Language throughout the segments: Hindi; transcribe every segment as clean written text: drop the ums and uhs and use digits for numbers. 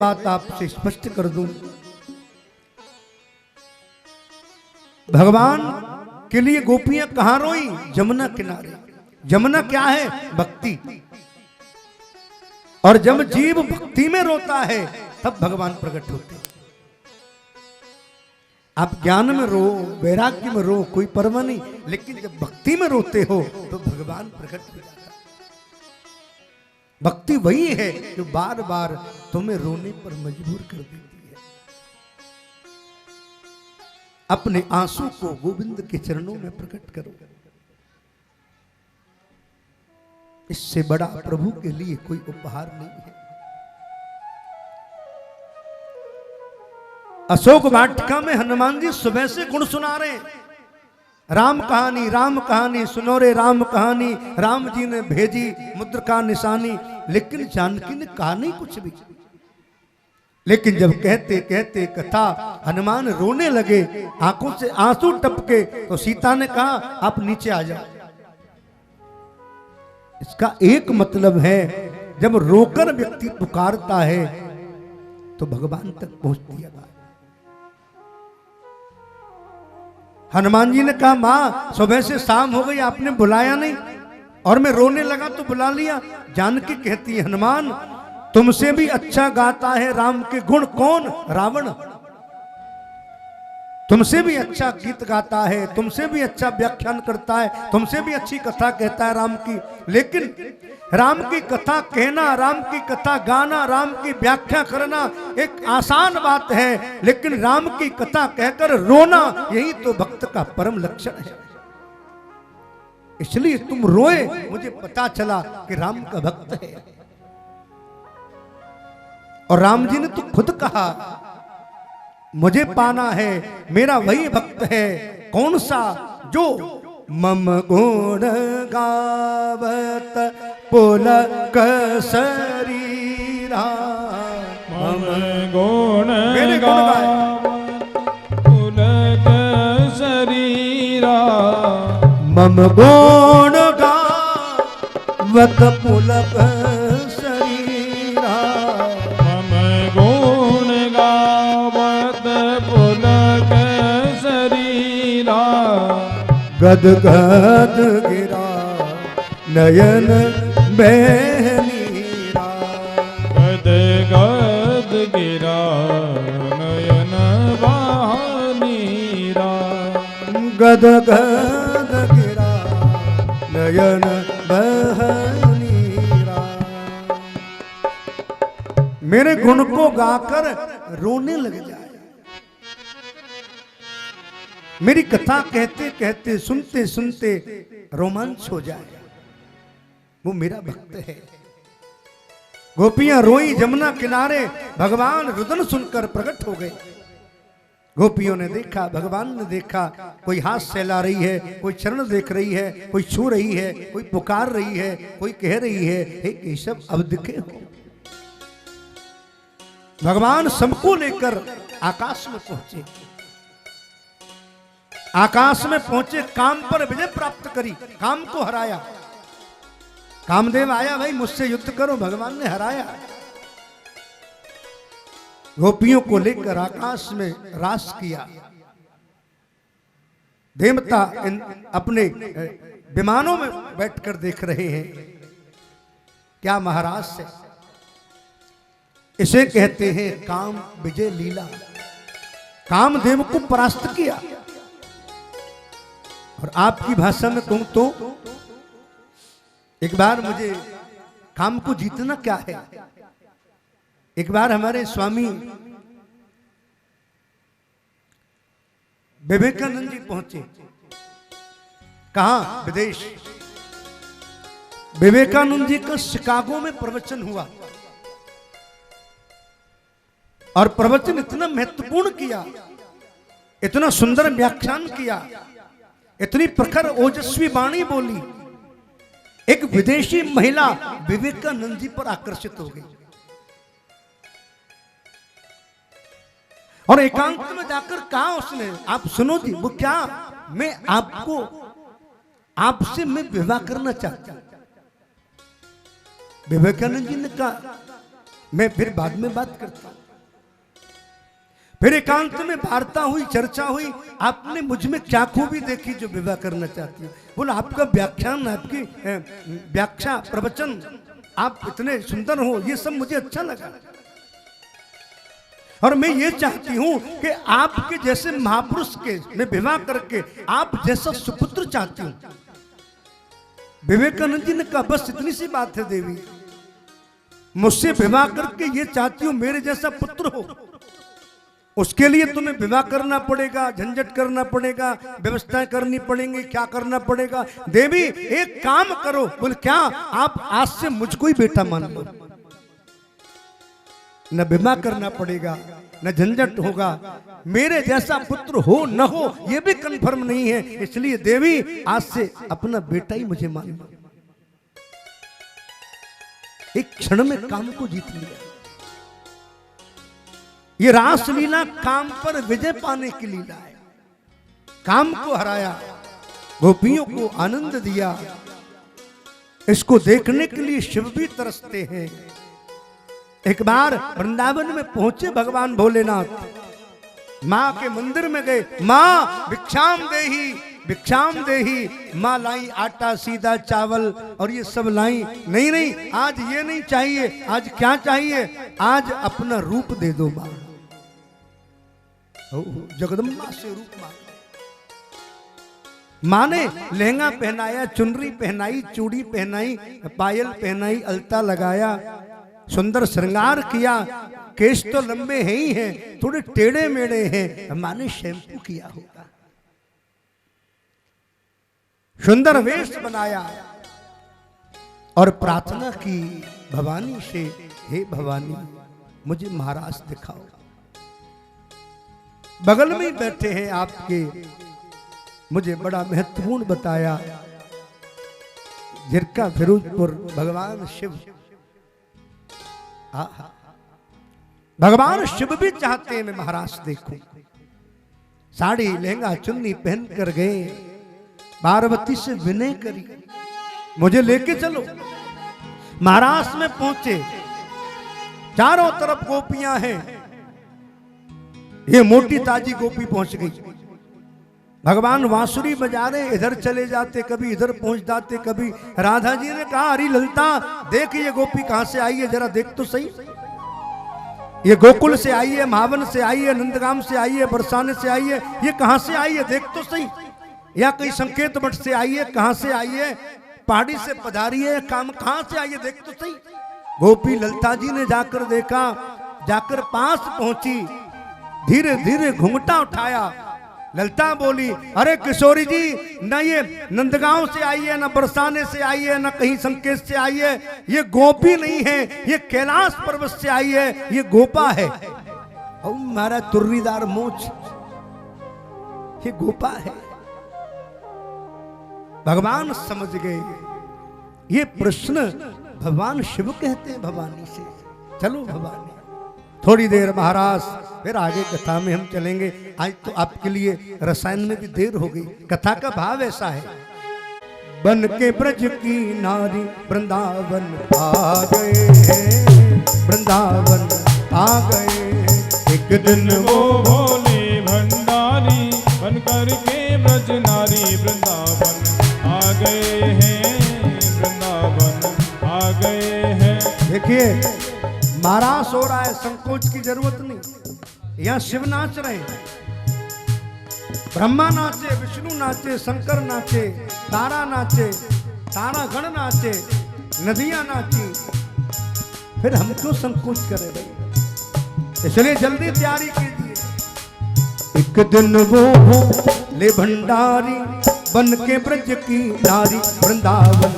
बात आपसे स्पष्ट कर दूं, भगवान के लिए गोपियां कहां रोई? जमुना किनारे। जमुना क्या है? भक्ति। और जब जीव भक्ति में रोता है तब भगवान प्रकट होते हैं। आप ज्ञान में रो, वैराग्य में रो, कोई परवाह नहीं, लेकिन जब भक्ति में रोते हो तो भगवान प्रकट हो जाता है। भक्ति वही है जो बार बार तुम्हें रोने पर मजबूर कर देती है। अपने आंसू को गोविंद के चरणों में प्रकट करो। इससे बड़ा प्रभु के लिए कोई उपहार नहीं है। अशोक वाटिका में हनुमान जी सुबह से गुण सुना रहे हैं। राम कहानी सुनो रे राम कहानी, राम जी ने भेजी मुद्र का निशानी। लेकिन जानकी ने कहा नहीं कुछ भी। लेकिन जब कहते कहते कथा हनुमान रोने लगे, आंखों से आंसू टपके, तो सीता ने कहा आप नीचे आ जाओ। इसका एक मतलब है जब रोकर व्यक्ति पुकारता है तो भगवान तक पहुंचती है। हनुमान जी ने कहा मां सुबह से शाम हो गई, आपने बुलाया नहीं, और मैं रोने लगा तो बुला लिया। जानकी कहती है हनुमान तुमसे भी अच्छा गाता है राम के गुण कौन? रावण। तुमसे भी अच्छा गीत गाता है, तुमसे भी अच्छा व्याख्यान करता है, तुमसे भी अच्छी कथा कहता है राम की। लेकिन राम की कथा कहना, राम की कथा गाना, राम की व्याख्या करना एक आसान बात है, लेकिन राम की कथा कहकर रोना यही तो भक्त का परम लक्षण है। इसलिए तुम रोए, मुझे पता चला कि राम का भक्त है। और राम जी ने तो खुद कहा मुझे पाना है, मेरा वही भक्त है। कौन सा? जो मम गुण गावत पुलक शरीरा। मम गुण मेरे गुण गाए पुलक शरीरा। मम गुण गावत पुलक शरीरा। मम गुण गावत पुलक शरीरा। गद गद गिरा नयन बहनीरा। गद गद गिरा नयन बहनीरा। गद गद गिरा नयन बहनीरा। मेरे गुण को गाकर रोने लग जाए, मेरी कथा कहते कहते सुनते सुनते रोमांच हो जाए, वो मेरा भक्त है। गोपियां रोई जमुना किनारे, भगवान रुदन सुनकर प्रकट हो गए। गोपियों ने देखा, भगवान ने देखा, कोई हाथ सहला रही है, कोई चरण देख रही है, कोई छू रही है, कोई पुकार रही है, कोई कह रही है हे केशव अब दिखे हो। भगवान सबको लेकर आकाश में पहुंचे। आकाश में पहुंचे, काम पर विजय प्राप्त करी, काम को हराया। कामदेव आया भाई मुझसे युद्ध करो, भगवान ने हराया। गोपियों को लेकर आकाश में रास किया। देवता अपने विमानों में बैठकर देख रहे हैं, क्या महाराज से। इसे कहते हैं काम विजय लीला। कामदेव को परास्त किया। और आपकी भाषा में कहूं तो एक बार मुझे काम को जीतना क्या है। एक बार हमारे स्वामी विवेकानंद जी पहुंचे। कहां? विदेश। विवेकानंद जी का शिकागो में प्रवचन हुआ, और प्रवचन इतना महत्वपूर्ण किया, इतना सुंदर व्याख्यान किया, इतनी प्रखर ओजस्वी वाणी बोली। एक विदेशी महिला विवेकानंद जी पर आकर्षित हो गई और एकांत में जाकर कहा उसने, आप सुनो जी, वो क्या, मैं आपको, आपसे मैं विवाह करना चाहता हूं। विवेकानंद जी ने कहा मैं फिर बाद में बात करता हूं। फिर एकांत में वार्ता हुई, चर्चा हुई, आपने मुझ में क्या खूबी देखी जो विवाह करना चाहती हो? बोला आपका व्याख्यान, आपकी व्याख्या, प्रवचन, आप इतने सुंदर हो, ये सब मुझे अच्छा लगा। और मैं ये चाहती हूं कि आपके जैसे महापुरुष के मैं विवाह करके आप जैसा सुपुत्र चाहती हूं। विवेकानंद जी ने कहा बस इतनी सी बात है देवी, मुझसे विवाह करके ये चाहती हूं मेरे जैसा पुत्र हो। उसके लिए तुम्हें विवाह करना पड़ेगा, झंझट करना पड़ेगा, व्यवस्थाएं करनी पड़ेंगी, क्या करना पड़ेगा? देवी एक काम करो। बोले क्या? आप आज से मुझको ही बेटा मान लो, न विवाह करना पड़ेगा, न झंझट होगा, मेरे जैसा पुत्र हो न हो यह भी कंफर्म नहीं है, इसलिए देवी आज से अपना बेटा ही मुझे मान लो। एक क्षण में काम को जीत लिया। ये रासलीला काम पर विजय पाने की लीला है। काम को हराया, गोपियों को आनंद दिया। इसको देखने के लिए शिव भी तरसते हैं। एक बार वृंदावन में पहुंचे भगवान भोलेनाथ, मां के मंदिर में गए। मां भिक्षाम देही, भिक्षाम देही। मां लाई आटा, सीधा चावल और ये सब लाई। नहीं नहीं, आज ये नहीं चाहिए। आज क्या चाहिए? आज अपना रूप दे दो मां। जगदम्बा से रूप मांगा। मां ने लहंगा पहनाया, चुनरी पहनाई, चूड़ी पहनाई, पायल पहनाई, अलता लगाया, सुंदर श्रृंगार किया। केश तो लंबे हैं ही हैं, थोड़े टेढ़े मेढ़े हैं। मां ने शैम्पू किया होगा, सुंदर वेश बनाया और प्रार्थना की भवानी से, हे भवानी मुझे महाराज दिखाओ। बगल में ही बैठे हैं आपके, मुझे बड़ा महत्वपूर्ण बताया। झिरका फिरोजपुर भगवान शिव। भगवान शिव भी चाहते हैं मैं महाराज देखूं। साड़ी लहंगा चुन्नी पहन कर गए, पार्वती से विनय करी, मुझे लेके चलो। महाराज में पहुंचे, चारों तरफ गोपियां हैं। ये मोटी ताजी गोपी पहुंच गई। भगवान बांसुरी बजा रहे, इधर चले जाते, कभी इधर पहुंच जाते, कभी। राधा जी ने कहा अरे ललता देख ये गोपी कहां से आई है, जरा देख तो सही। ये गोकुल से आई है, महावन से आई है, नंदगाम से आई है, बरसाने से आई है, ये कहां से आई है देख तो सही। या कहीं संकेत मठ से आई है, कहां से आई है, पहाड़ी से पधारी है, काम कहां से आई है देख तो सही। गोपी ललता जी ने जाकर देखा, जाकर पास पहुंची, धीरे धीरे घूंघटा उठाया। ललता बोली अरे किशोरी जी, न ये नंदगांव से आई है, न बरसाने से आई है, न कहीं संकेत से आई है। ये गोपी नहीं है, ये कैलाश पर्वत से आई है, ये गोपा है। और मारा तुर्रीदार मोच, ये गोपा है। भगवान समझ गए ये प्रश्न भगवान शिव कहते हैं भवानी से। चलो भवानी। थोड़ी देर महाराज, फिर आगे कथा में हम चलेंगे। आज तो आपके लिए रसायन में भी देर हो गई। कथा का भाव ऐसा है, बन के ब्रज की नारी वृंदावन आ गए हैं, वृंदावन आ गए हैं। एक दिन वो भोले भंडारी बन कर के ब्रज नारी वृंदावन आ गए हैं, वृंदावन आ गए हैं। देखिए महाराज हो रहा है, संकोच की जरूरत नहीं। यहां शिव नाच रहे हैं, ब्रह्मा नाचे, विष्णु नाचे, शंकर नाचे, तारा नाचे, तारा गण नाचे, नदियां नाची, फिर हम क्यों संकोच करें भाई? इसलिए जल्दी तैयारी कीजिए। एक दिन वो भोले भंडारी बन के ब्रज की नारी वृंदावन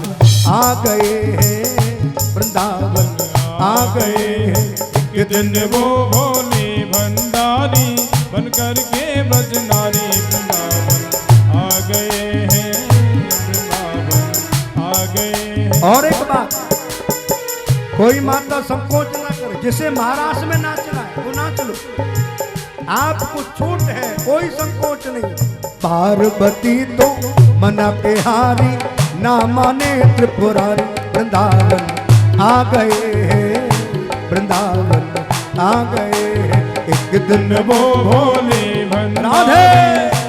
आ गए हैं, वृंदावन आ गए हैं। एक दिन वो भोले भंडारी बन कर के ब्रज नारी वृंदावन आ गए हैं, वृंदावन आ गए हैं। और एक बात, कोई माता संकोच ना करे, जिसे महाराज में नाचना है वो नाच लो, आपको छूट है, कोई संकोच नहीं। पार्वती तो मना के हारी, ना माने त्रिपुरारी, वृंदावन आ गए हैं, वृंदावन आ गए हैं। एक दिन वो भोले भंडारी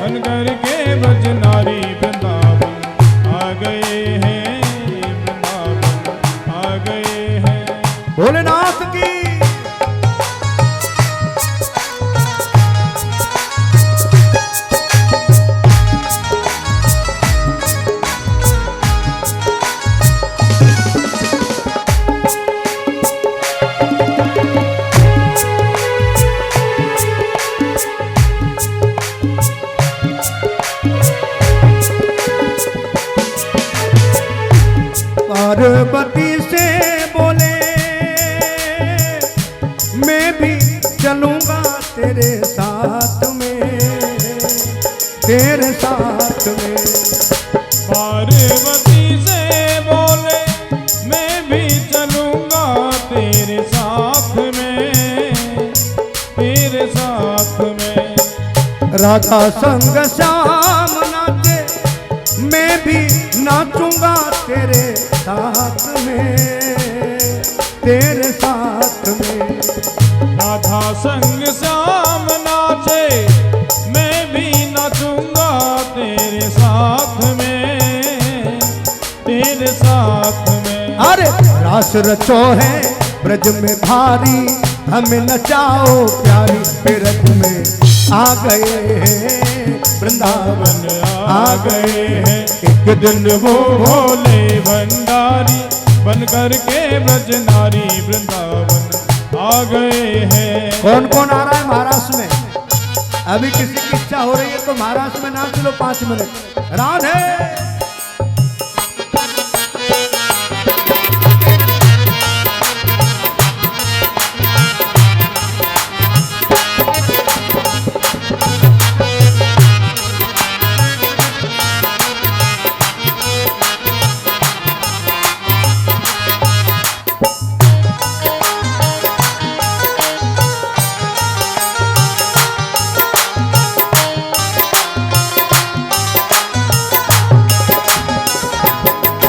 बन करके ब्रजनारी वृंदावन आ गए हैं, वृंदावन आ गए हैं। भोलेनाथ की पार्वती से बोले मैं भी चलूंगा तेरे साथ में, तेरे साथ में। पार्वती से बोले मैं भी चलूंगा तेरे साथ में, तेरे साथ में। राधा संग श्याम नाचे मैं भी नाचूंगा तेरे साथ में, तेरे साथ में। राधा संग श्याम नाचे मैं भी नाचूंगा तेरे साथ में, तेरे साथ में। अरे रास रचो है ब्रज में भारी, हमें नचाओ प्यारी बिरज में आ गए हैं, वृंदावन आ गए हैं। एक दिन वो भोले भंडारी बन करके ब्रजनारी वृंदावन आ गए हैं। कौन कौन आ रहा है महाराष्ट्र में? अभी किसी की इच्छा हो रही है तो महाराष्ट्र में नाच लो 5 मिनट। राधे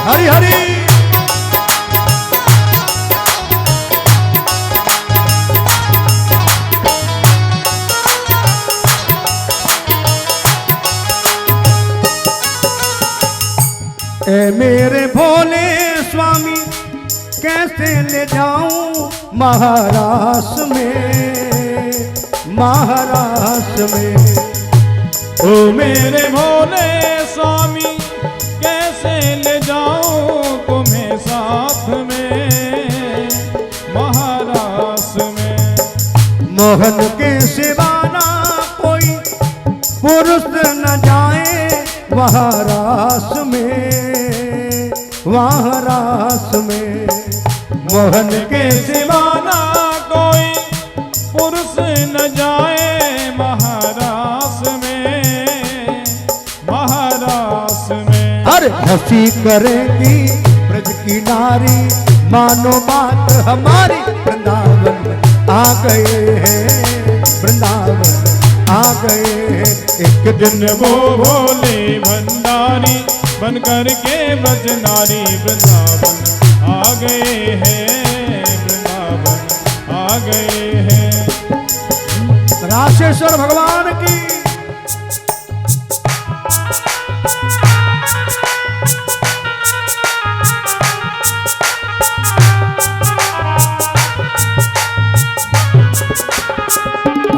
हरि हरि। ए मेरे भोले स्वामी कैसे ले जाऊं महाराष्ट्र में, महाराष्ट्र में। ओ मेरे भोले स्वामी कैसे ले जाऊं तुम्हें साथ में, महाराष्ट्र में। मोहन के सिवा ना कोई पुरुष न जाए वहाँ रास में, वहाँ रास में। मोहन के सिवा ना कोई पुरुष न जाए महाराष्ट्र में, महाराष्ट्र में। अरे हंसी करेगी ब्रज की नारी, मानो बात हमारी, वृंदावन में आ गए हैं, वृंदावन आ गए हैं। एक दिन वो भोले भंडारी बन करके ब्रजनारी वृंदावन आ गए हैं, वृंदावन आ गए हैं। राशेश्वर भगवान की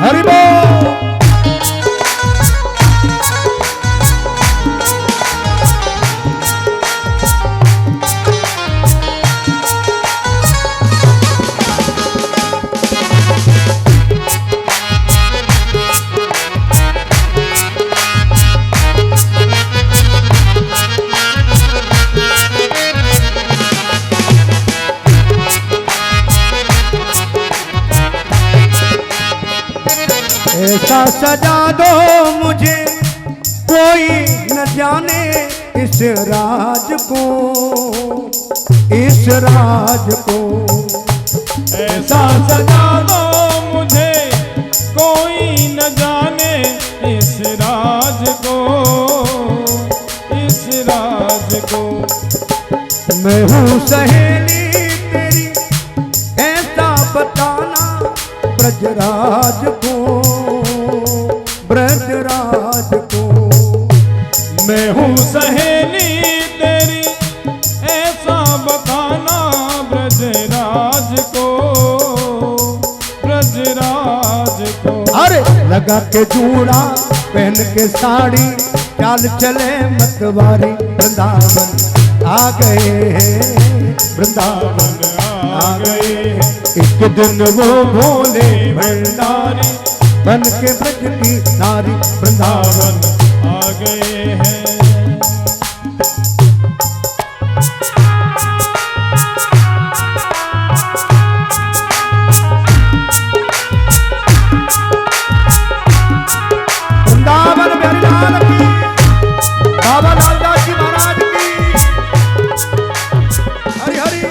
हरि बोल। ऐसा सजा दो मुझे कोई न जाने इस राज को, इस राज को। ऐसा सजा दो मुझे कोई न जाने इस राज को, इस राज को। मैं हूँ सहेली तेरी ऐसा बता ब्रजराज को, ब्रजराज को। मैं हूँ सहेली तेरी ऐसा बताना ब्रजराज को, ब्रजराज को। अरे लगा के जूड़ा पहन के साड़ी, चाल चले मतवारी, वृंदावन आ गए हैं, वृंदावन आ गए हैं। एक दिन वो भोले भंडारी बन के ब्रज की नारी, वृंदावन आ गए हैं। वृंदावन में हरिलाल की, बाबा लालदास जी महाराज की, हरि हरि।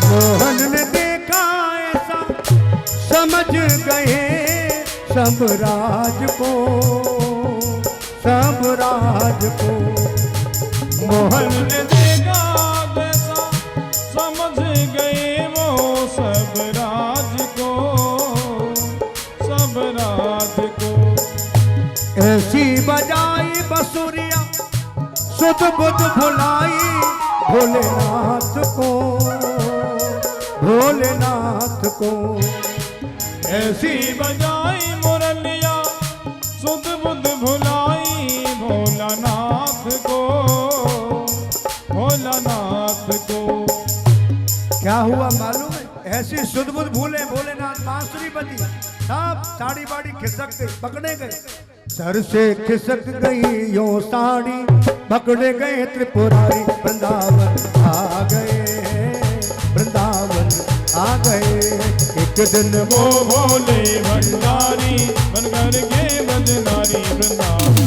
मोहन ने देखा ऐसा, समझ गए सब राज को, सब राज को। मोहन ने देखा वैसा, समझ गए वो सब राज को, सब राज को। ऐसी बजाई बसुरिया, सुध बुध भुलाई भोलेनाथ को, भोलेनाथ को। ऐसी बजाई मुरलिया, सुध बुध भुलाई भोलानाथ को, भोलानाथ को। क्या हुआ मालूम है? ऐसी सुध बुध भूले भोलेनाथ, बांसुरी बजी, सब साड़ी बाड़ी खिसक गई, पकड़े गए। सर से खिसक गई यो साड़ी, पकड़े गए त्रिपुरारी, वृंदावन आ गए, वृंदावन आ गए। एक दिन वो भोले भंडारी बनकर के बजनारी, वृंदावन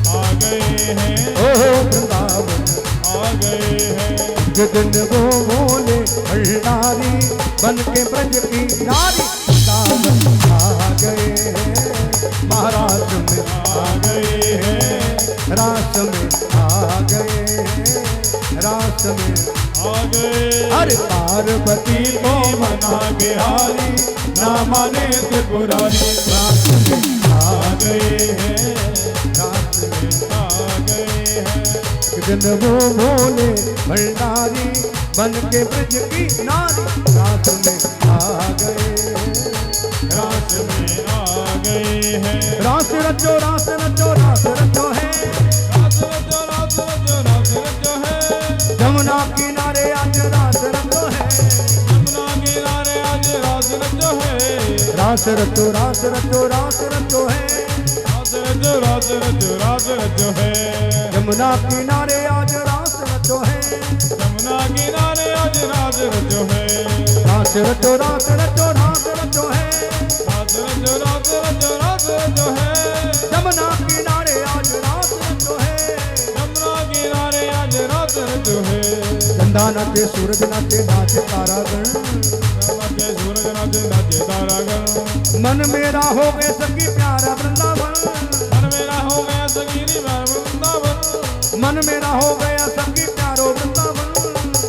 आ गए हैं, ओ वृंदावन आ गए हैं। एक दिन वो भोले भंडारी बन के ब्रज की नारी, वृंदावन आ गए, महाराज में आ गए हैं, रास में आ गए, रास में आ गए। अरे पार्वती को मना के हारी, ना माने त्रिपुरारी, रास में आ गए हैं, रास में आ गए हैं। एक दिन वो भोले भंडारी बन के ब्रज की नारी, रास में आ गए, रास में आ गए हैं। रास रचो, रास रचो, रास रचो है, रास रचो, रास रचो, रास रचो है। जमुना किनारे आज रास रचो है, यमुना किनारे आज रास रचो है। रास रचो, रास रचो, रास रचो है, रास रचो, रास रचो, रास रचो है। जमुना किनारे आज रास रचो है, यमुना किनारे आज रास रचो है। रास रचो, रास रचो, रास रचो है, रास रचो, रास रचो, रास रचो है। जमुना किनारे आज रास रचो है। यमुना किनारे आज रास रचो है। चंदा नाचे, सूरज नाचे, नाचे तारागण, नाचे सूरज नाचे, नाचे तारागण। मन मेरा हो गए सखी प्यारा वृंदावन, मन मेरा हो गया सगीरी वृंदावन। मन मेरा हो गया सखी प्यारो वृंदावन।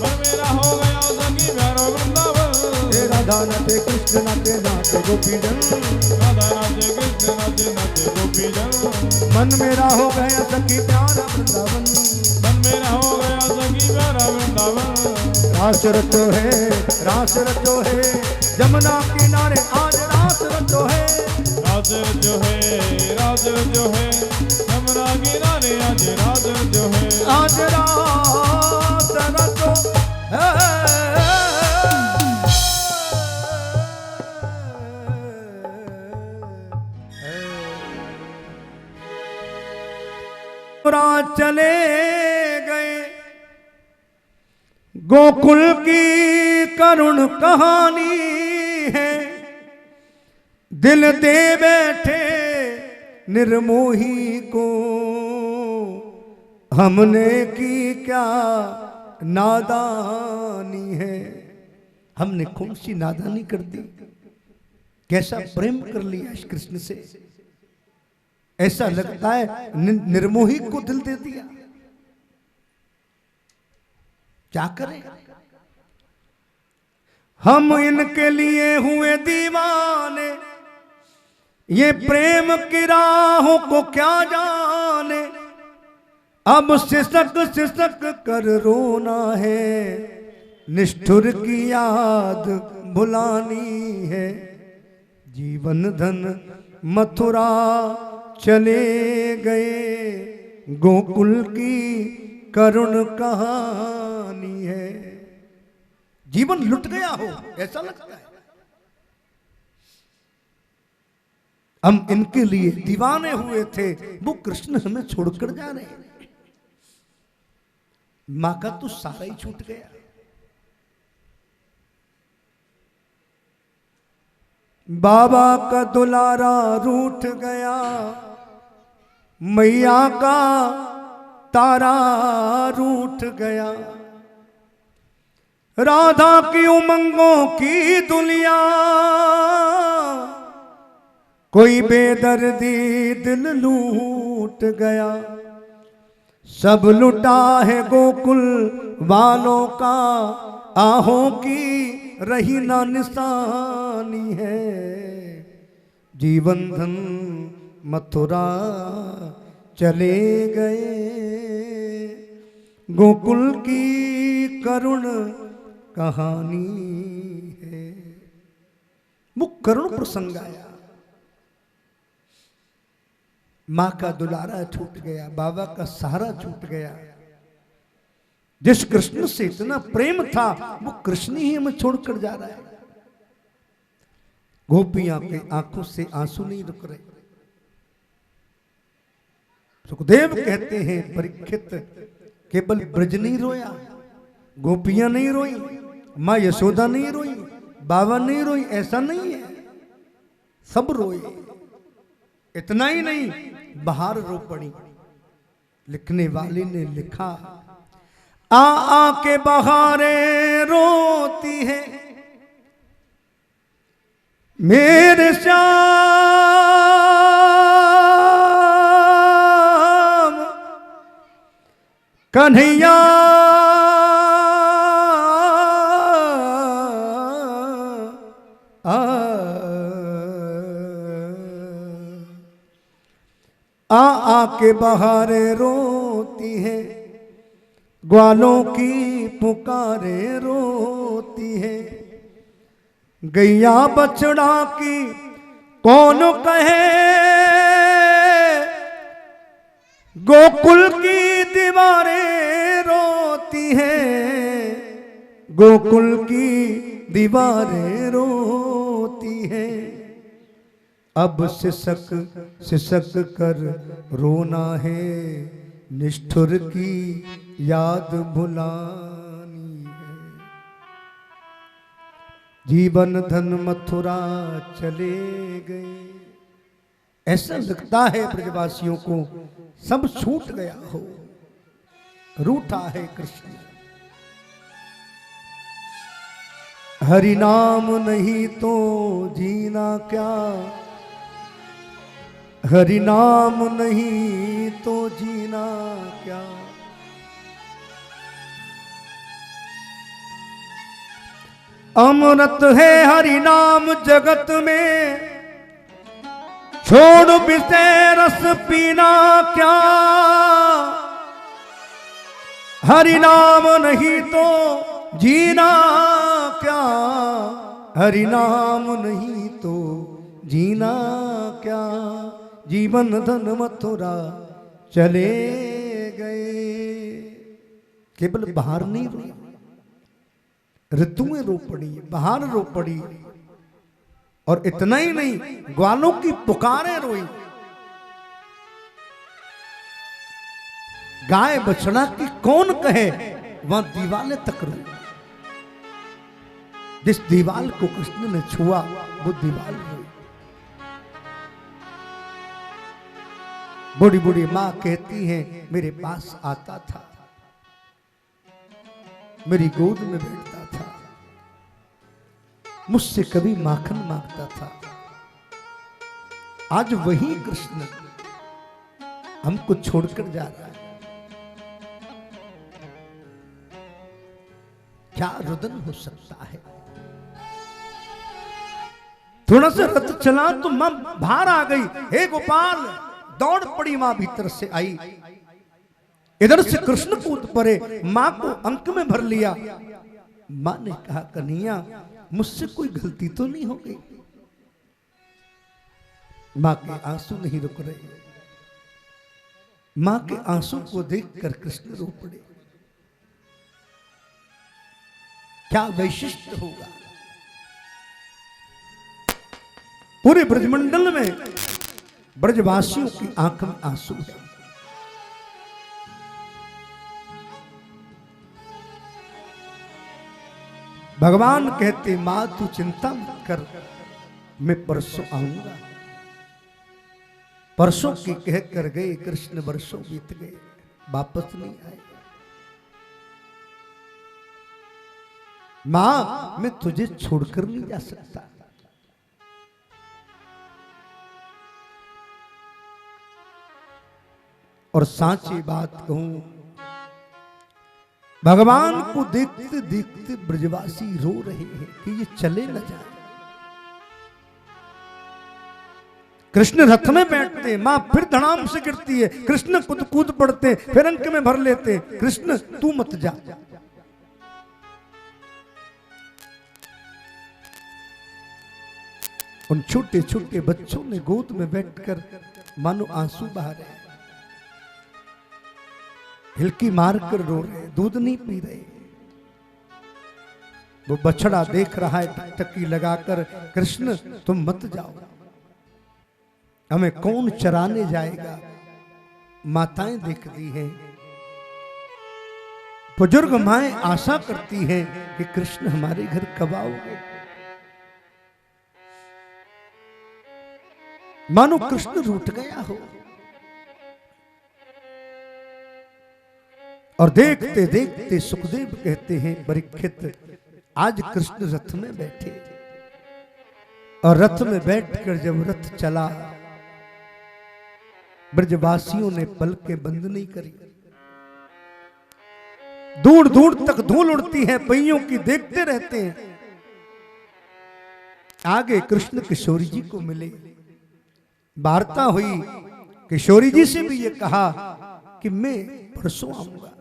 मन मेरा हो गया सगी प्यारो वृंदावन। हे राधा नाचे, कृष्ण नाचे, नाचे गोपीजन, राधा नाचे, कृष्ण नाचे, नाचे गोपीजन। मन मेरा हो गया सखी प्यारा वृंदावन। मन मेरा हो गया सगी प्यारा वृंदावन। रास रचो है, रास रचो है, जमुना किनारे आज रास रचो है, रास रचो है, रास रचो है। यमुना किनारे आज रास रचो है। आज रास रचो है। चले गए गोकुल की करुण कहानी है, दिल दे बैठे निर्मोही को, हमने की क्या नादानी है। हमने कौन सी नादानी कर दी, कैसा प्रेम कर लिया इस कृष्ण से, ऐसा लगता है निर्मोही को दिल दे दिया। क्या करें, हम इनके लिए हुए दीवाने, ये प्रेम की राहों को क्या जाने। अब सिसक कर रोना है, निष्ठुर की याद भुलानी है। जीवन धन मथुरा चले गए, गोकुल की करुण कहानी है। जीवन लुट गया हो ऐसा लगता है। हम इनके लिए दीवाने हुए थे, वो कृष्ण हमें छोड़कर जा रहे हैं। मां का तो सारा ही छूट गया। बाबा का दुलारा रूठ गया, मैया का तारा रूठ गया। राधा की उमंगों की दुनिया, कोई बेदर्दी दिल लूट गया। सब लुटा है गोकुल वालों का, आहों की रही ना निशानी है। जीवन धन मथुरा चले गए, गोकुल की करुण कहानी है। वो करुण प्रसंग आया। मां का दुलारा छूट गया, बाबा का सहारा छूट गया। जिस कृष्ण से इतना प्रेम था, वो कृष्ण ही हमें छोड़कर जा रहा है। गोपियां के आंखों से आंसू नहीं रुक रहे। सुखदेव कहते हैं, परीक्षित केवल ब्रज नहीं रोया, गोपियां नहीं रोई, मां यशोदा नहीं रोई, बाबा नहीं रोई, ऐसा नहीं है, सब रोए। इतना ही नहीं, बाहर रो पड़ी। लिखने वाले ने लिखा, आ के बहारें रोती है मेरे श्याम कन्हैया, आ के बहारे रोती है, ग्वालों की पुकारे रोती है। गैया बछड़ा की कौन कहे, गोकुल की दीवारें रोती है, गोकुल की दीवारें रोती है। अब सिसक सिसक कर रोना है, निष्ठुर की याद भुलानी है। जीवन धन मथुरा चले गए। ऐसा लगता है ब्रजवासियों को सब छूट गया हो, रूठा है कृष्ण। हरि नाम नहीं तो जीना क्या, हरि नाम नहीं तो जीना क्या। अमृत है हरि नाम जगत में, छोड़ विषय रस पीना क्या। हरि नाम नहीं तो जीना क्या, हरि नाम नहीं तो जीना क्या। जीवन धन मथुरा चले गए। केवल बाहर नहीं रोई, ऋतुएं रो पड़ी, बाहर रो पड़ी। और इतना ही नहीं, ग्वालों की पुकारें रोई। गाय बछड़ा की कौन कहे, वहां दीवालें तक रोई। जिस दीवाल को कृष्ण ने छुआ वो दीवाल रोई। बूढ़ी बूढ़ी मां कहती है मेरे पास आता था, मेरी गोद में बैठता था, मुझसे कभी माखन मांगता था। आज वही कृष्ण हमको छोड़कर जा रहा है। क्या रुदन हो सकता है। थोड़ा सा रथ चला तो मां बाहर आ गई। हे गोपाल, दौड़ पड़ी मां भीतर से आई। इधर से कृष्ण कूद पड़े, मां को अंक में भर लिया। मां ने कहा कन्हैया मुझसे कोई गलती तो नहीं हो गई। मां के आंसू नहीं रुक रहे। मां के आंसू को देखकर कृष्ण रो पड़े। क्या वैशिष्ट होगा। पूरे ब्रजमंडल में ब्रजवासियों की आंख में आंसू है। भगवान कहते मां तू चिंता मत कर, मैं परसों आऊंगा। परसों की कह कर गए कृष्ण, वर्षों बीत गए, वापस नहीं आए। मां मैं तुझे छोड़कर नहीं जा सकता। और सांची बात कहूं, भगवान को देखते देखते ब्रजवासी रो रहे हैं कि ये चले न जाए। कृष्ण रथ में बैठते, मां फिर धड़ाम से गिरती है। कृष्ण कूद कूद पड़ते, फिर अंक में भर लेते। कृष्ण तू मत जा। उन छोटे छोटे बच्चों ने गोद में बैठकर मानो आंसू बहा रहे, हिलकी मारकर रो रहे, दूध नहीं पी रहे। वो बछड़ा देख रहा है टकटकी लगाकर, कृष्ण तुम मत जाओ, हमें कौन चराने जाएगा। माताएं देखती हैं, बुजुर्ग माएं आशा करती हैं कि कृष्ण हमारे घर कब आओगे। मानो कृष्ण रूठ गया हो। और देखते देखते सुखदेव कहते हैं परीक्षित, आज कृष्ण रथ में बैठे और रथ में बैठकर जब रथ चला, ब्रजवासियों ने पलकें बंद नहीं करी। दूर दूर तक धूल उड़ती है पहियों की, देखते रहते हैं। आगे कृष्ण किशोरी जी को मिले, वार्ता हुई। किशोरी जी से भी ये कहा कि मैं परसों आऊंगा।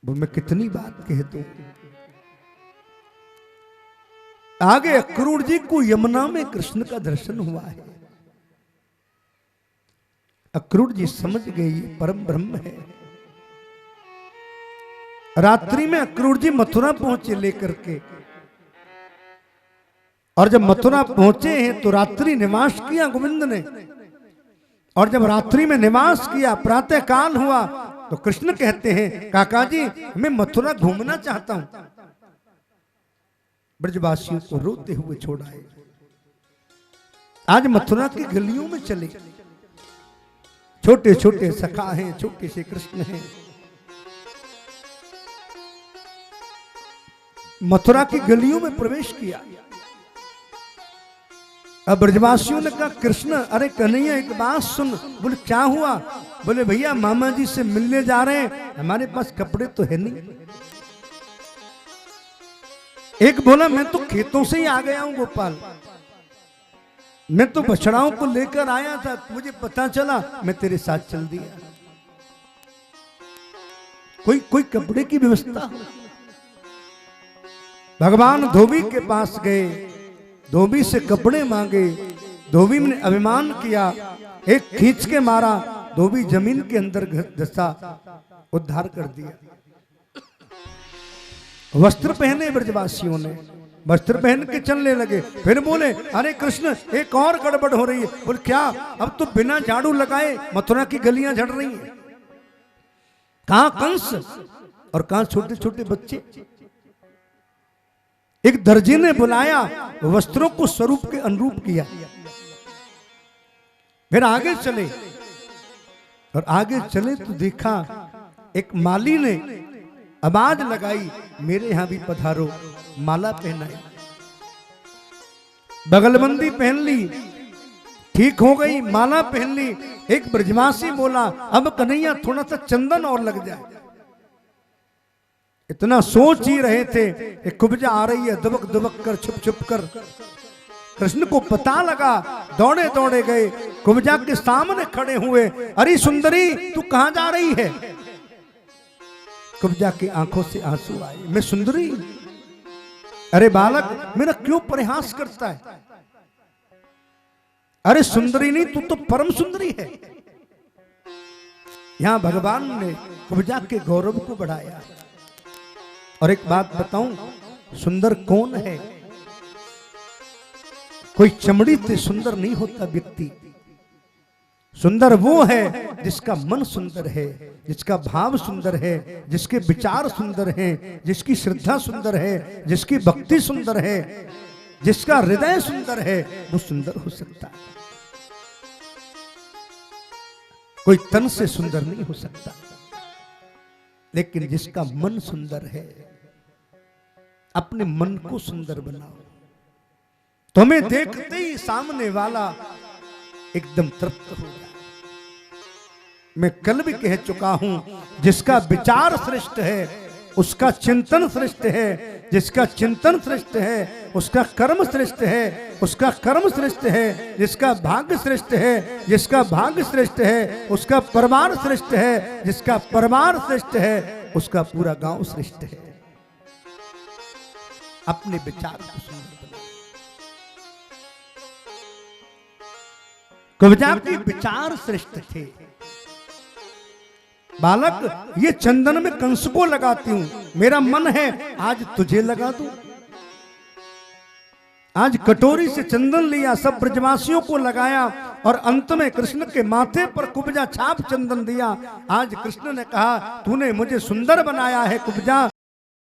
मैं कितनी बात कह दूं। आगे अक्रूर जी को यमुना में कृष्ण का दर्शन हुआ है। अक्रूर जी समझ गए ये परम ब्रह्म है। रात्रि में अक्रूर जी मथुरा पहुंचे लेकर के, और जब मथुरा पहुंचे हैं तो रात्रि निवास किया गोविंद ने। और जब रात्रि में निवास किया, प्रातः काल हुआ, तो कृष्ण कहते हैं काका जी मैं मथुरा घूमना चाहता हूं। ब्रजवासियों को रोते हुए छोड़ाए। आज मथुरा की गलियों में चले, छोटे छोटे सखा हैं, छोटे से कृष्ण हैं। मथुरा की गलियों में प्रवेश किया। अब ब्रजवासियों ने कहा कृष्ण, अरे कन्हैया एक बात सुन। बोले क्या हुआ। बोले भैया मामा जी से मिलने जा रहे हैं, हमारे पास कपड़े तो है नहीं। एक बोला मैं तो खेतों से ही आ गया हूं गोपाल, मैं तो बछड़ाओं को लेकर आया था, मुझे पता चला मैं तेरे साथ चल दिया। कोई कपड़े की व्यवस्था हो। भगवान धोबी के पास गए, धोबी से कपड़े मांगे। धोबी ने अभिमान किया, एक खींच के मारा, धोबी जमीन के अंदर धंसा, उद्धार कर दिया। वस्त्र पहने ब्रजवासियों ने, वस्त्र पहन के चलने लगे। फिर बोले अरे कृष्ण एक और गड़बड़ हो रही है। बोले क्या। अब तो बिना झाड़ू लगाए मथुरा की गलियां झड़ रही हैं। कहां कंस और कहां छोटे छोटे बच्चे। एक दर्जी ने बुलाया, वस्त्रों को स्वरूप के अनुरूप किया। फिर आगे चले और आगे चले तो देखा एक माली ने आवाज लगाई, मेरे यहां भी पधारो। माला पहनाई, बगलबंदी पहन ली, ठीक हो गई, माला पहन ली। एक ब्रजवासी बोला, अब कन्हैया थोड़ा सा चंदन और लग जाए। इतना सोच ही रहे थे कि कुब्जा आ रही है, दुबक दुबक कर, छुप छुप कर। कृष्ण को पता लगा, दौड़े दौड़े गए, कुब्जा के सामने खड़े हुए। अरे सुंदरी, तू कहां जा रही है? कुब्जा की आंखों से आंसू आए। मैं सुंदरी? अरे बालक, मेरा क्यों परिहास करता है? अरे सुंदरी नहीं, तू तो परम सुंदरी है। यहां भगवान ने कुब्जा के गौरव को बढ़ाया। और एक बात बताऊं, सुंदर कौन है? कोई चमड़ी से सुंदर नहीं होता व्यक्ति। सुंदर वो है जिसका मन सुंदर है, जिसका भाव सुंदर है, जिसके विचार सुंदर हैं, जिसकी श्रद्धा सुंदर है, जिसकी भक्ति सुंदर है, जिसका हृदय सुंदर है, वो सुंदर हो सकता है। कोई तन से सुंदर नहीं हो सकता, लेकिन जिसका मन सुंदर है। अपने मन को सुंदर बनाओ, तुम्हें देखते ही सामने वाला एकदम तृप्त हो जाए। मैं कल भी कह चुका हूं, जिसका विचार श्रेष्ठ है उसका चिंतन श्रेष्ठ है, जिसका चिंतन श्रेष्ठ है उसका कर्म श्रेष्ठ है, उसका कर्म श्रेष्ठ है, जिसका भाग्य श्रेष्ठ है, जिसका भाग्य श्रेष्ठ है उसका परिवार श्रेष्ठ है, जिसका परिवार श्रेष्ठ है उसका पूरा गांव श्रेष्ठ है। अपने विचार को सुंदर बनाओ। कुब्जा के विचार श्रेष्ठ थे। बालक, ये चंदन में कंस को लगाती हूं, मेरा मन है आज तुझे लगा दूं। आज कटोरी से चंदन लिया, सब ब्रजवासियों को लगाया और अंत में कृष्ण के माथे पर कुब्जा छाप चंदन दिया। आज कृष्ण ने कहा, तूने मुझे सुंदर बनाया है कुब्जा,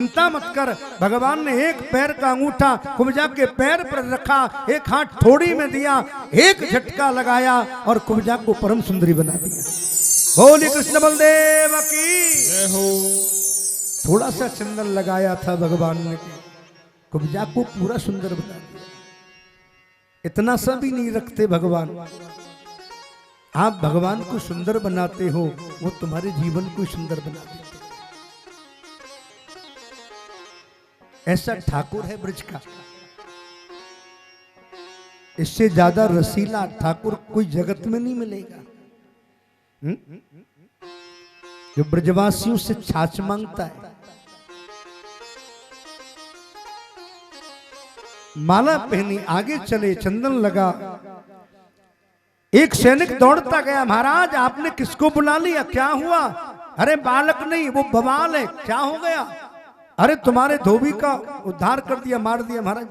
चिंता मत कर। भगवान ने एक पैर का अंगूठा कुब्जा के पैर पर रखा, एक हाथ ठोड़ी में दिया, एक झटका लगाया और कुब्जा को परम सुंदरी बना दिया। बोली कृष्ण बलदेव की जय हो। थोड़ा सा चंदन लगाया था भगवान ने, कुब्जा को पूरा सुंदर बना दिया। इतना सा भी नहीं रखते भगवान। आप भगवान को सुंदर बनाते हो, वो तुम्हारे जीवन को सुंदर बना देते। ऐसा ठाकुर है ब्रज का, इससे ज्यादा रसीला ठाकुर कोई जगत में नहीं मिलेगा। जो ब्रजवासियों से छाछ मांगता है। माला पहनी, आगे चले, चंदन लगा। एक सैनिक दौड़ता गया, महाराज आपने किसको बुला लिया, क्या हुआ? अरे बालक नहीं, वो बवाल है। क्या हो गया? अरे तुम्हारे धोबी का उद्धार कर दिया, मार दिया महाराज।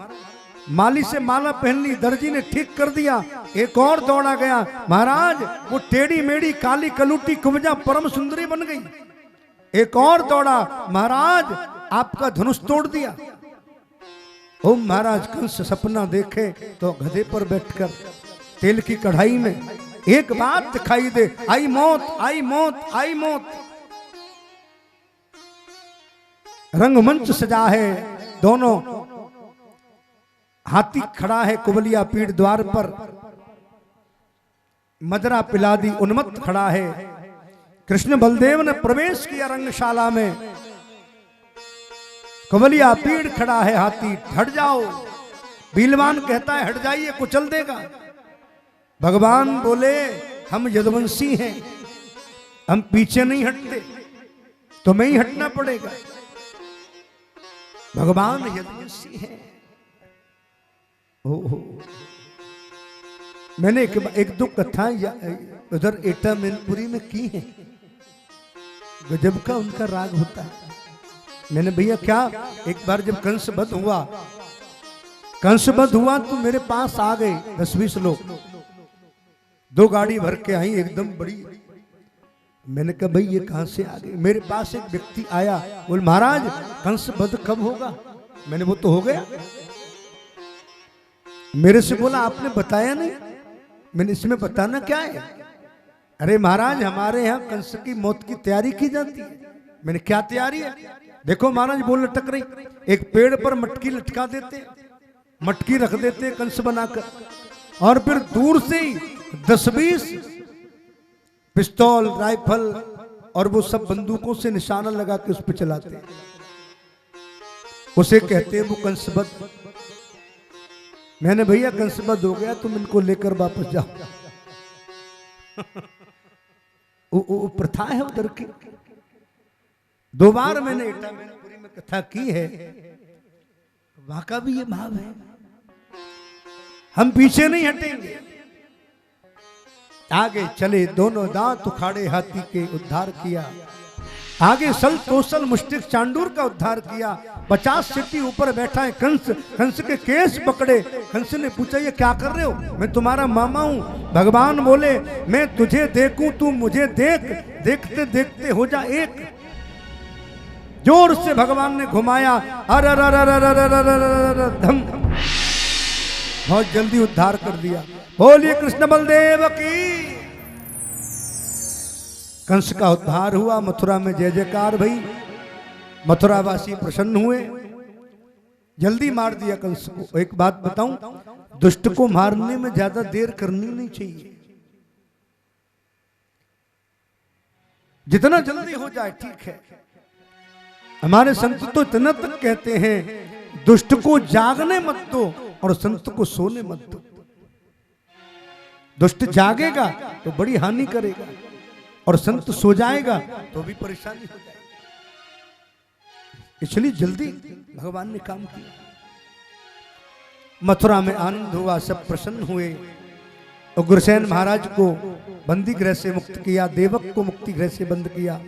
माली से माला पहन ली, दर्जी ने ठीक कर दिया। एक और दौड़ा गया, महाराज वो टेढ़ी मेढ़ी काली कलूटी कुब्जा परम सुंदरी बन गई। एक और दौड़ा, महाराज आपका धनुष तोड़ दिया। ओ महाराज, कंस सपना देखे तो गधे पर बैठकर तेल की कढ़ाई में एक बात दिखाई दे, आई मौत, आई मौत, आई मौत। रंगमंच सजा है, दोनों हाथी खड़ा है कुबलिया पीठ द्वार पर, मदरा पिलादी उन्मत्त खड़ा है। कृष्ण बलदेव ने प्रवेश किया रंगशाला में, कुबलिया पीठ खड़ा है, हाथी हट जाओ। बीलवान कहता है हट जाइए, कुचल देगा। भगवान बोले हम यदुवंशी हैं, हम पीछे नहीं हटते, तुम्हें ही हटना पड़ेगा। भगवान यदुवंशी हैं। हो मैंने एक दो कथा उधर एटा मैनपुरी में की है, गजब का उनका राग होता है। मैंने भैया क्या, एक बार जब कंस वध हुआ तो मेरे पास आ गए 10-20 लोग, 2 गाड़ी भर के आई, एकदम बड़ी मैंने कहा भाई ये कहां से आ गए। मेरे पास एक व्यक्ति आया, बोले महाराज कंस वध कब होगा? मैंने वो तो हो गया। मेरे से बोला आपने बताया नहीं। मैंने इसमें बताना क्या है? अरे महाराज हमारे यहाँ कंस की मौत की तैयारी की जाती है। मैंने क्या तैयारी है? देखो महाराज बोल लटक रही, एक पेड़ पर मटकी लटका देते, मटकी रख देते कंस बनाकर, और फिर दूर से ही 10-20 पिस्तौल, राइफल और वो सब बंदूकों से निशाना लगा के उस पर चलाते, उसे कहते हैं वो कंसबद्ध। मैंने भैया कंसबद्ध हो गया, तुम इनको लेकर वापस जाओ। वो प्रथा है उधर की। 2 बार मैंने इटापुरी में कथा की है, वहां का भी ये भाव है। हम पीछे नहीं हटेंगे, आगे चले। दोनों दांत उखाड़े हाथी के, उद्धार किया। आगे सल तोसल मुष्टिक चांडूर का उद्धार किया। 50 सीटी ऊपर बैठा है कंस, कंस के केस पकड़े। कंस ने पूछा ये क्या कर रहे हो? मैं तुम्हारा मामा हूं। भगवान बोले मैं तुझे देखूं, तू मुझे देख, देखते देखते हो जा एक। जोर से भगवान ने घुमाया, अर अर अर अर अर अर धम, बहुत जल्दी उद्धार कर दिया। बोलिए कृष्ण बलदेव की। कंस का उद्धार हुआ, मथुरा में जय जयकार भई, मथुरावासी प्रसन्न हुए, जल्दी मार दिया कंस को। एक बात बताऊं, दुष्ट को मारने में ज्यादा देर करनी नहीं चाहिए, जितना जल्दी हो जाए ठीक है। हमारे संत तो इतना तक कहते हैं, दुष्ट को जागने मत दो और संत को सोने मत दो। दुष्ट जागेगा तो बड़ी हानि करेगा, और संत सो जाएगा तो भी परेशानी हो जाएगी। इसलिए जल्दी भगवान ने काम किया। मथुरा में आनंद हुआ, सब प्रसन्न हुए। उग्रसेन महाराज को बंदी गृह से मुक्त किया, देवक को मुक्ति गृह से बंद किया।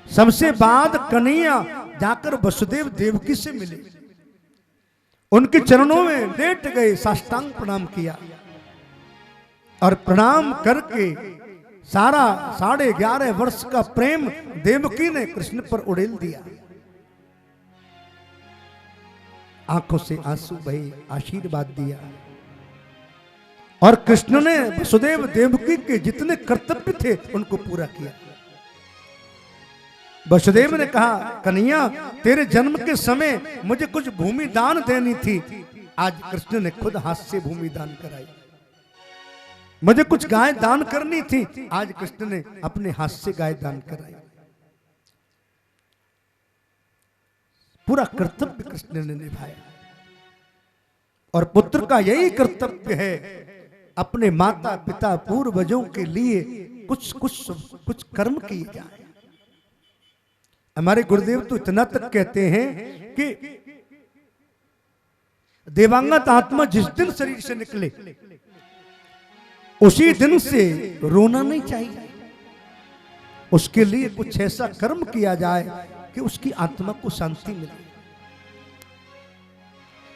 सबसे बाद कन्हैया जाकर वसुदेव देवकी से मिले, उनके चरणों में लेट गए, साष्टांग प्रणाम किया, और प्रणाम करके सारा 11.5 वर्ष का प्रेम देवकी ने कृष्ण पर उड़ेल दिया। आंखों से आंसू बहे, आशीर्वाद दिया, और कृष्ण ने वसुदेव देवकी के जितने कर्तव्य थे उनको पूरा किया। वसुदेव ने कहा कन्हैया तेरे जन्म के समय मुझे कुछ भूमि दान देनी थी, आज कृष्ण ने खुद हाथ से भूमि दान कराई। मुझे कुछ गाय दान करनी थी, आज कृष्ण ने अपने हाथ से गाय दान कराई। पूरा कर्तव्य कृष्ण ने निभाया, और पुत्र का यही कर्तव्य है, अपने माता पिता पूर्वजों के लिए कुछ कर्म किए जाए। हमारे गुरुदेव तो इतना तक कहते हैं कि देवांगत आत्मा जिस दिन शरीर से निकले उसी दिन से रोना नहीं चाहिए, उसके लिए कुछ ऐसा कर्म किया जाए कि उसकी आत्मा को शांति मिले।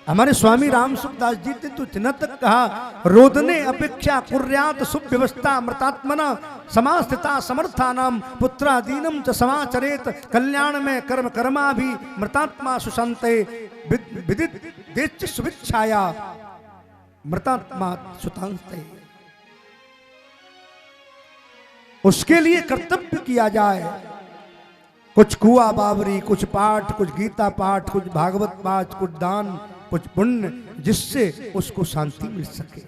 हमारे स्वामी राम सुखदास जी ने तो इतना तक कहा, रोदने अपेक्षा कुर्यात सुव्यवस्था मृतात्मना समास्थिता समर्थानाम पुत्रादीनम च समाचरेत कल्याण में कर्म कर्मा भी मृतात्मा सुशांते विदित देच सुविच्छाया मृतात्मा सुतांते। उसके लिए कर्तव्य किया जाए, कुछ कुआ बावरी, कुछ पाठ, कुछ गीता पाठ, कुछ भागवत पाठ, कुछ दान, कुछ पुण्य, जिससे उसको शांति मिल सके।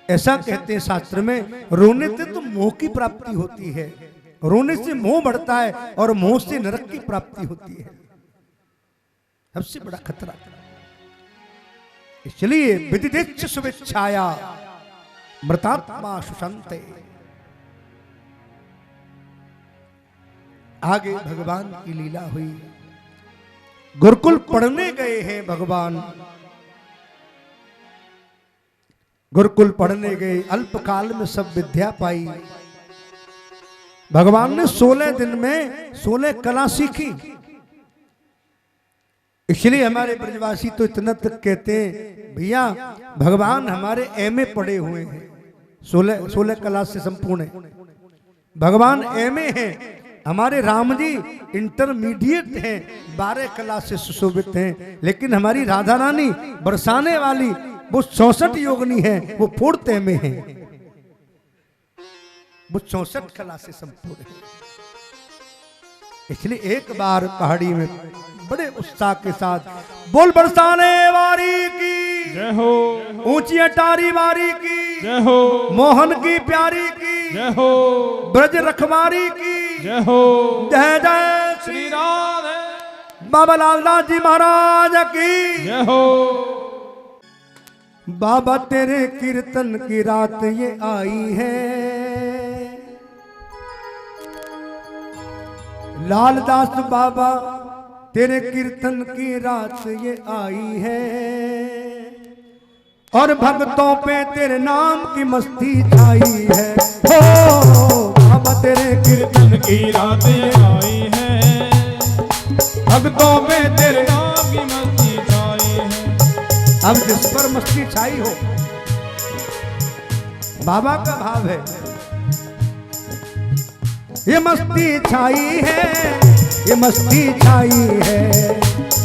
ऐसा कहते हैं शास्त्र में, रोने से तो मोह की प्राप्ति होती है, रोने से मोह बढ़ता है और मोह से नरक की प्राप्ति होती है, सबसे बड़ा खतरा। इसलिए विदितेच्छ शुभेच्छाया मृतात्मा सुशांते। आगे भगवान की लीला हुई, गुरुकुल पढ़ने गए हैं भगवान, गुरुकुल पढ़ने गए, अल्पकाल में सब विद्या पाई। भगवान ने 16 दिन में 16 कला सीखी। इसलिए हमारे ब्रजवासी तो इतना तक कहते हैं, भैया भगवान हमारे एमए पढ़े हुए हैं, 16 कला से संपूर्ण है। भगवान एमए हैं, हमारे राम जी इंटरमीडिएट हैं, 12 कला से सुशोभित हैं, लेकिन हमारी राधा रानी बरसाने वाली वो 64 योगिनी है, वो पूर्णतः में है, वो 64 कला से संपूर्ण है। इसलिए एक बार पहाड़ी में बड़े उत्साह के साथ बोल बरसाने वारी की जय हो, ऊंची अटारी वारी की जय हो, मोहन की प्यारी की जय हो, ब्रज रखवारी की जय हो, जय जय श्री राधे, बाबा लालदास जी महाराज की जय हो। बाबा तेरे कीर्तन की रात ये आई है, लालदास बाबा तेरे कीर्तन की रात ये आई है, और भक्तों पे तेरे नाम की मस्ती छाई है। हो बाबा तेरे कीर्तन की रात ये आई है, भक्तों पे तेरे नाम की मस्ती छाई है। अब जिस पर मस्ती छाई हो, बाबा का भाव है, ये मस्ती छाई है, ये मस्ती छाई है,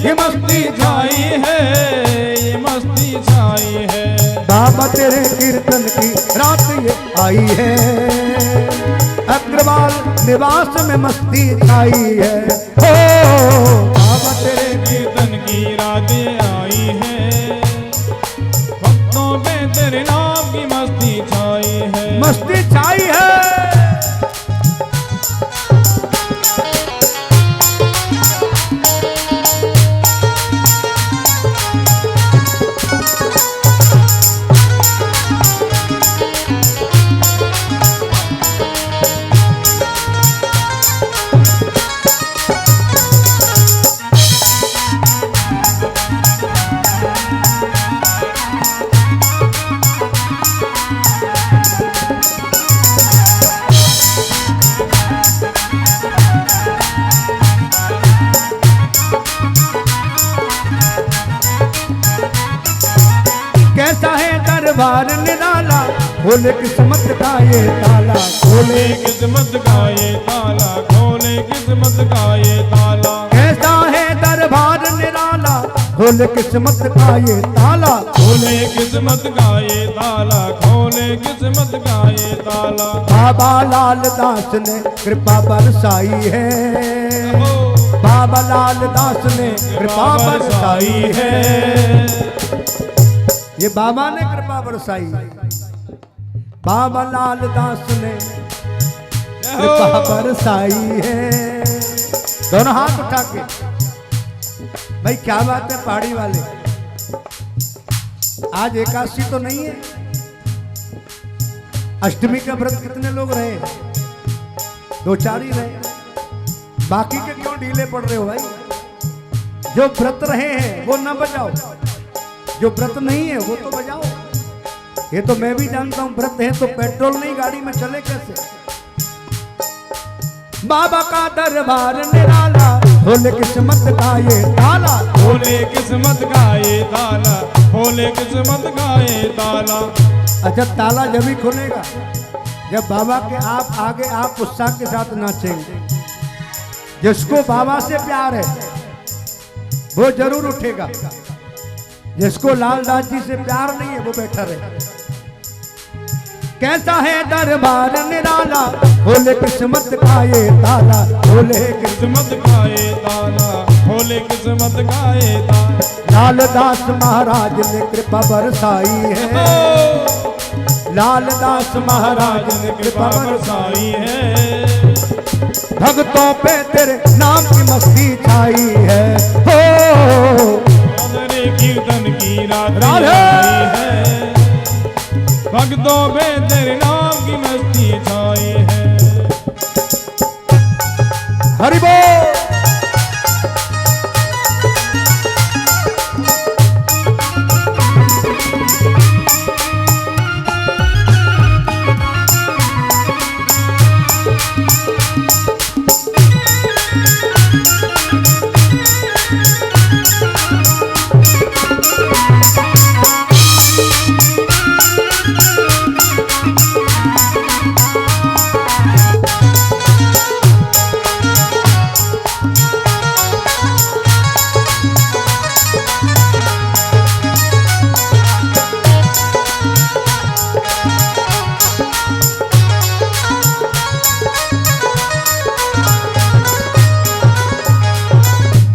ये मस्ती छाई है, ये मस्ती छाई है। बाबा तेरे कीर्तन की रात ये आई है, अग्रवाल निवास में मस्ती छाई है। हो बाबा तेरे कीर्तन की रात ये आई है, भक्तों पे तेरे नाम की मस्ती छाई है, मस्ती छाई है। दरबार निराला, खोले किस्मत का ये ताला, खोले किस्मत का ये ताला, खोले किस्मत का ये ताला। कैसा है दरबार निराला, खोले किस्मत का ये ताला, खोले किस्मत का ये ताला, खोले किस्मत का ये ताला। बाबा लालदास ने कृपा बरसाई है, बाबा लालदास ने कृपा बरसाई है, ये बाबा ने कृपा बरसाई, बाबा लालदास ने कृपा बरसाई है। दोनों हाथ उठा के, भाई क्या बात है पहाड़ी वाले, आज एकादशी तो नहीं है, अष्टमी का व्रत कितने लोग रहे? 2-4 ही रहे, बाकी के क्यों ढीले पड़ रहे हो भाई? जो व्रत रहे हैं वो ना बजाओ, जो व्रत नहीं है वो तो बजाओ। ये तो मैं भी जानता हूं, व्रत है तो पेट्रोल नहीं गाड़ी में चले कैसे? बाबा का दरबार निराला, खोले किस्मत का ये ताला, खोले किस्मत का ये ताला, खोले किस्मत का ये ताला। अच्छा ताला जब ही खुलेगा जब बाबा के आप आगे आप उत्साह के साथ नाचेंगे। जिसको बाबा से प्यार है वो जरूर उठेगा, जिसको लालदास जी से प्यार नहीं है वो बैठा रहे। कैसा है दरबार निराला, खोले किस्मत का ये ताला, खोले किस्मत का ये ताला, खोले किस्मत का ये ताला। लालदास महाराज ने कृपा बरसाई है, लालदास महाराज ने कृपा बरसाई है, भक्तों पे तेरे नाम की मस्ती छाई है। हो तेरे कीर्तन की रात राधे आई है, भक्तों पे तेरे नाम की मस्ती छाई है। हरि बोल।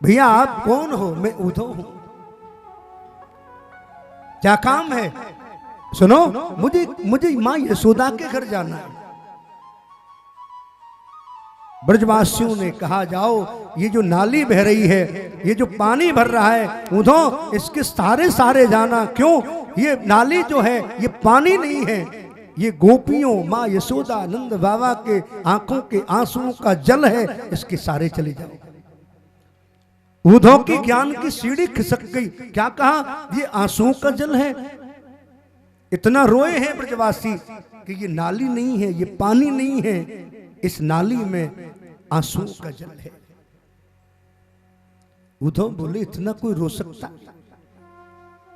भैया आप कौन हो? मैं उद्धव हूं। क्या काम है? सुनो, मुझे मां यशोदा के घर जाना है। ब्रजवासियों ने कहा जाओ, ये जो नाली बह रही है, ये जो पानी भर रहा है, उद्धव इसके सारे जाना। क्यों? ये नाली जो है ये पानी नहीं है, ये गोपियों मां यशोदा नंद बाबा के आंखों के आंसुओं का जल है, इसके सारे चले जाओ। उद्धव की ज्ञान की सीढ़ी खिसक गई। क्या कहा? ये आंसुओं का जल है। इतना रोए हैं ब्रजवासी कि ये नाली नहीं है, ये पानी नहीं है, इस नाली में आंसुओं का जल है। उद्धव बोले, इतना कोई रो सकता?